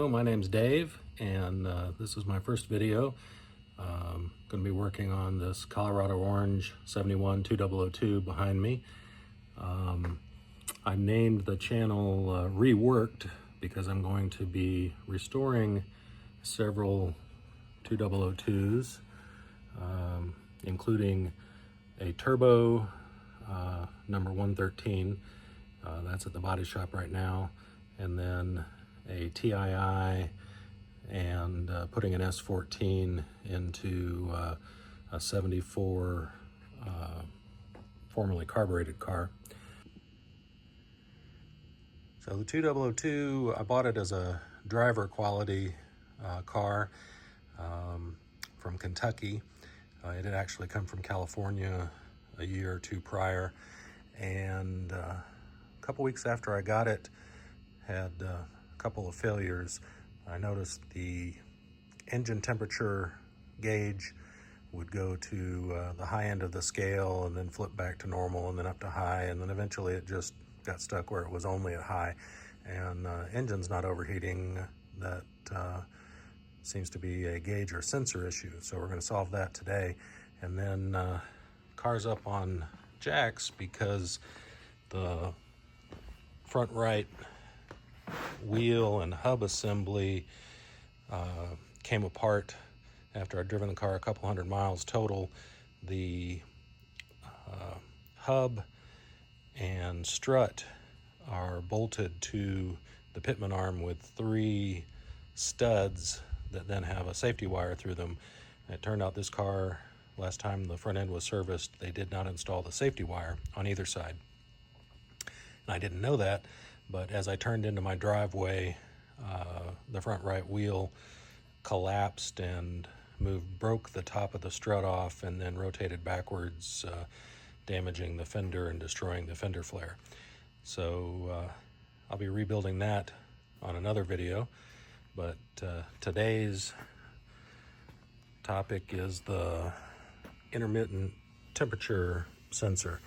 Hello, my name's Dave, and this is my first video. Going to be working on this Colorado Orange 71 2002 behind me. I named the channel Reworked because I'm going to be restoring several 2002s, including a turbo number 113, that's at the body shop right now, and then a TII, and putting an S14 into a 74 formerly carbureted car. So the 2002, I bought it as a driver quality car from Kentucky. It had actually come from California a year or two prior, and a couple weeks after I got it, had a couple of failures. I noticed the engine temperature gauge would go to the high end of the scale and then flip back to normal and then up to high, and then eventually it just got stuck where it was only at high, and engine's not overheating. That seems to be a gauge or sensor issue, so we're going to solve that today. And then car's up on jacks because the front right wheel and hub assembly came apart after I'd driven the car a couple hundred miles total. The hub and strut are bolted to the pitman arm with 3 studs that then have a safety wire through them. And it turned out this car, last time the front end was serviced, they did not install the safety wire on either side. And I didn't know that, but as I turned into my driveway, the front right wheel collapsed and broke the top of the strut off, and then rotated backwards, damaging the fender and destroying the fender flare. So I'll be rebuilding that on another video, but today's topic is the intermittent temperature sensor.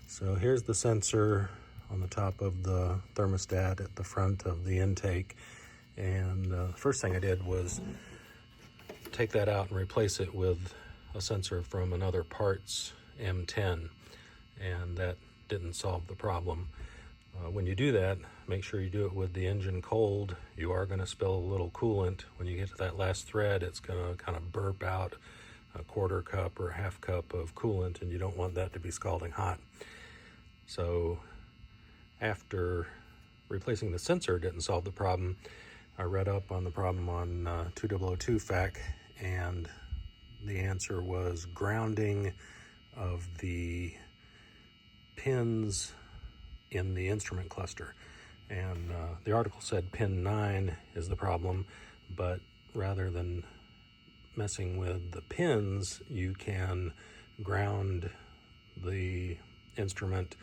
So here's the sensor on the top of the thermostat at the front of the intake, and the first thing I did was take that out and replace it with a sensor from another parts M10, and that didn't solve the problem. When you do that, make sure you do it with the engine cold. You are going to spill a little coolant. When you get to that last thread, it's going to kind of burp out a 1/4 cup or a 1/2 cup of coolant, and you don't want that to be scalding hot. So after replacing the sensor didn't solve the problem, I read up on the problem on 2002 FAQ, and the answer was grounding of the pins in the instrument cluster. And the article said pin 9 is the problem, but rather than messing with the pins, you can ground the instrument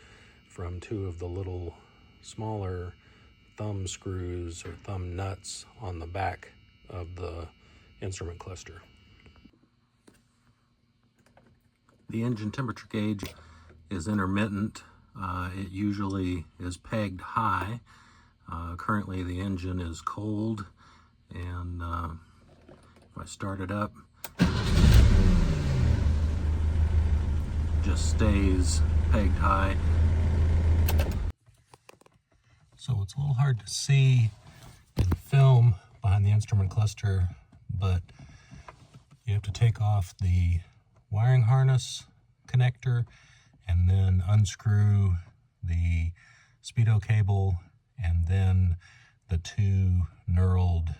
from 2 of the little smaller thumb screws or thumb nuts on the back of the instrument cluster. The engine temperature gauge is intermittent. It usually is pegged high. Currently the engine is cold, and if I start it up, it just stays pegged high. So it's a little hard to see in film behind the instrument cluster, but you have to take off the wiring harness connector and then unscrew the speedo cable and then the 2 knurled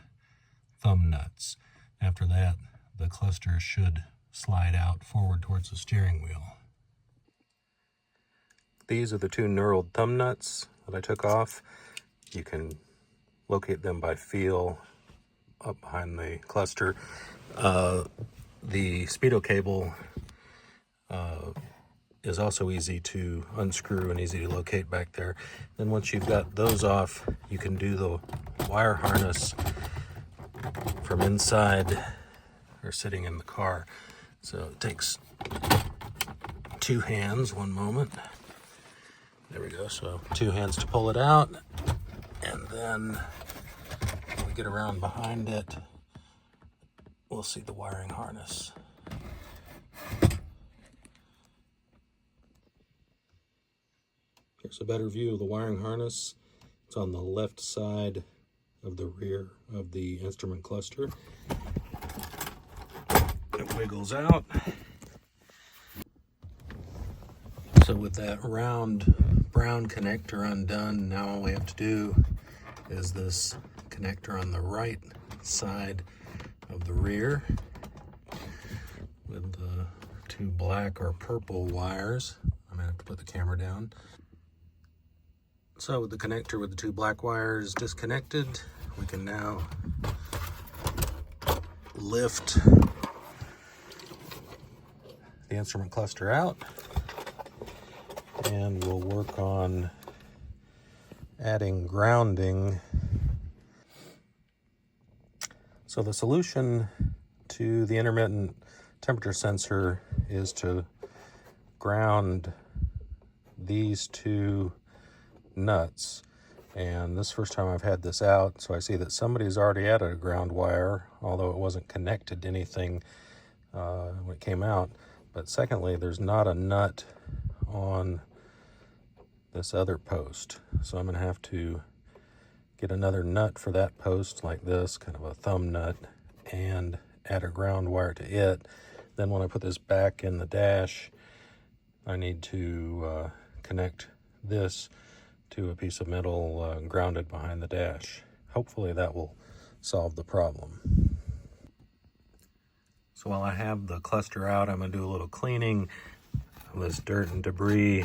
thumb nuts. After that, the cluster should slide out forward towards the steering wheel. These are the 2 knurled thumb nuts that I took off. You can locate them by feel up behind the cluster. The speedo cable is also easy to unscrew and easy to locate back there. Then once you've got those off, you can do the wire harness from inside or sitting in the car. So it takes 2 hands, one moment. There we go, so 2 hands to pull it out, and then we get around behind it, we'll see the wiring harness. Here's a better view of the wiring harness. It's on the left side of the rear of the instrument cluster. It wiggles out. So with that round brown connector undone, now all we have to do is this connector on the right side of the rear with the two black or purple wires. I'm gonna have to put the camera down. So with the connector with the two black wires disconnected, we can now lift the instrument cluster out, and we'll work on adding grounding. So the solution to the intermittent temperature sensor is to ground these two nuts. And this is the first time I've had this out, so I see that somebody's already added a ground wire, although it wasn't connected to anything when it came out. But secondly, there's not a nut on this other post, so I'm going to have to get another nut for that post like this, kind of a thumb nut, and add a ground wire to it. Then when I put this back in the dash, I need to connect this to a piece of metal grounded behind the dash. Hopefully that will solve the problem. So while I have the cluster out, I'm going to do a little cleaning of this dirt and debris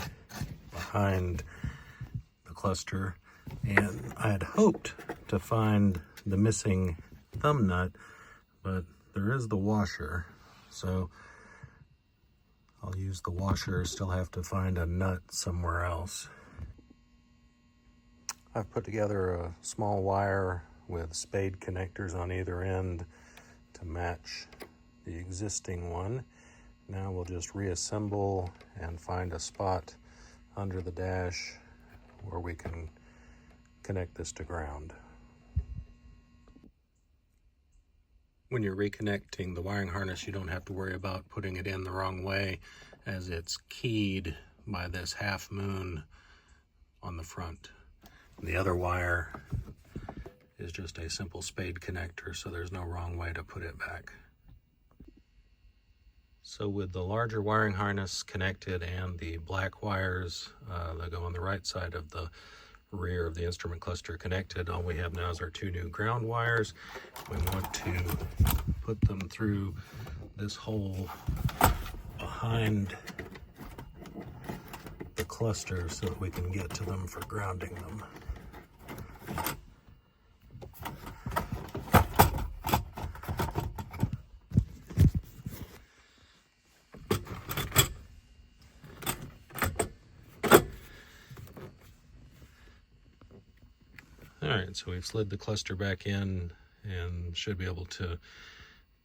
behind the cluster. And I had hoped to find the missing thumb nut, but there is the washer. So I'll use the washer, still have to find a nut somewhere else. I've put together a small wire with spade connectors on either end to match the existing one. Now we'll just reassemble and find a spot under the dash where we can connect this to ground. When you're reconnecting the wiring harness, you don't have to worry about putting it in the wrong way, as it's keyed by this half moon on the front. The other wire is just a simple spade connector, so there's no wrong way to put it back. So with the larger wiring harness connected and the black wires that go on the right side of the rear of the instrument cluster connected, all we have now is our two new ground wires. We want to put them through this hole behind the cluster so that we can get to them for grounding them. Alright, so we've slid the cluster back in and should be able to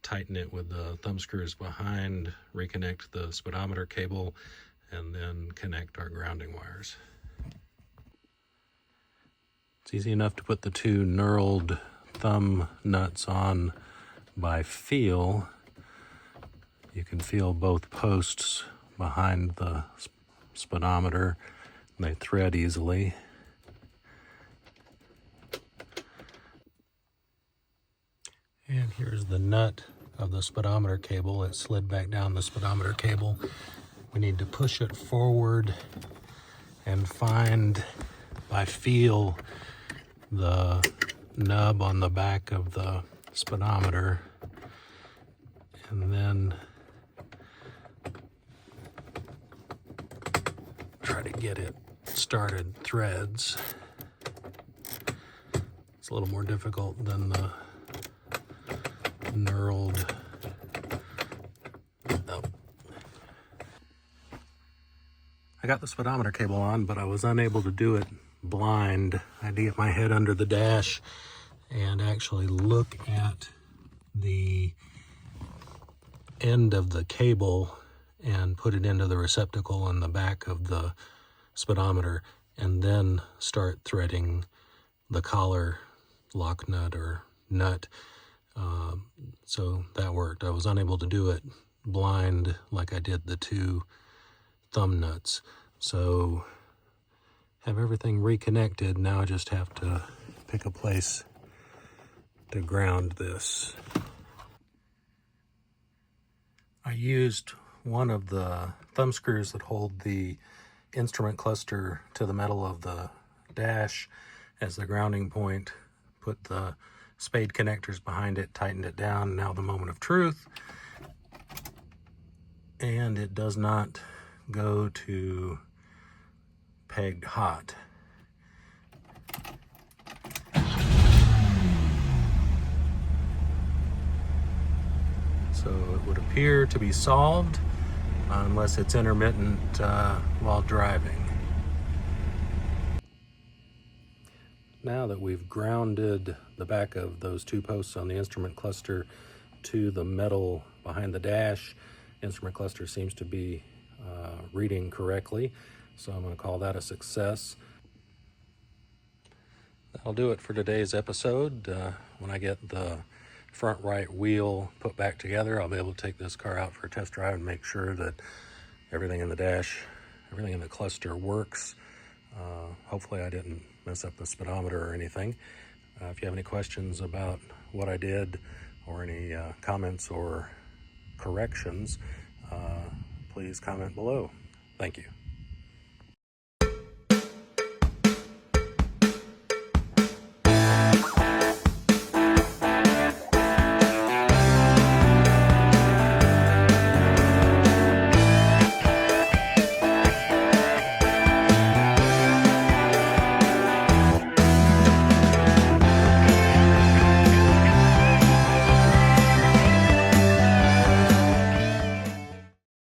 tighten it with the thumb screws behind, reconnect the speedometer cable, and then connect our grounding wires. It's easy enough to put the two knurled thumb nuts on by feel. You can feel both posts behind the speedometer, and they thread easily. And here's the nut of the speedometer cable. It slid back down the speedometer cable. We need to push it forward and find, by feel, the nub on the back of the speedometer, and then try to get it started threads. It's a little more difficult than the knurled. I got the speedometer cable on, but I was unable to do it blind. I had to get my head under the dash and actually look at the end of the cable and put it into the receptacle in the back of the speedometer, and then start threading the collar lock nut or nut. So that worked. I was unable to do it blind like I did the 2 thumb nuts. So have everything reconnected. Now I just have to pick a place to ground this. I used one of the thumb screws that hold the instrument cluster to the metal of the dash as the grounding point, put the spade connectors behind it, tightened it down. Now the moment of truth. And it does not go to pegged hot. So it would appear to be solved unless it's intermittent while driving. Now that we've grounded the back of those 2 posts on the instrument cluster to the metal behind the dash, instrument cluster seems to be reading correctly, so I'm going to call that a success. That'll do it for today's episode. When I get the front right wheel put back together, I'll be able to take this car out for a test drive and make sure that everything in the dash, everything in the cluster works. Hopefully I didn't mess up the speedometer or anything. If you have any questions about what I did or any comments or corrections, please comment below. Thank you.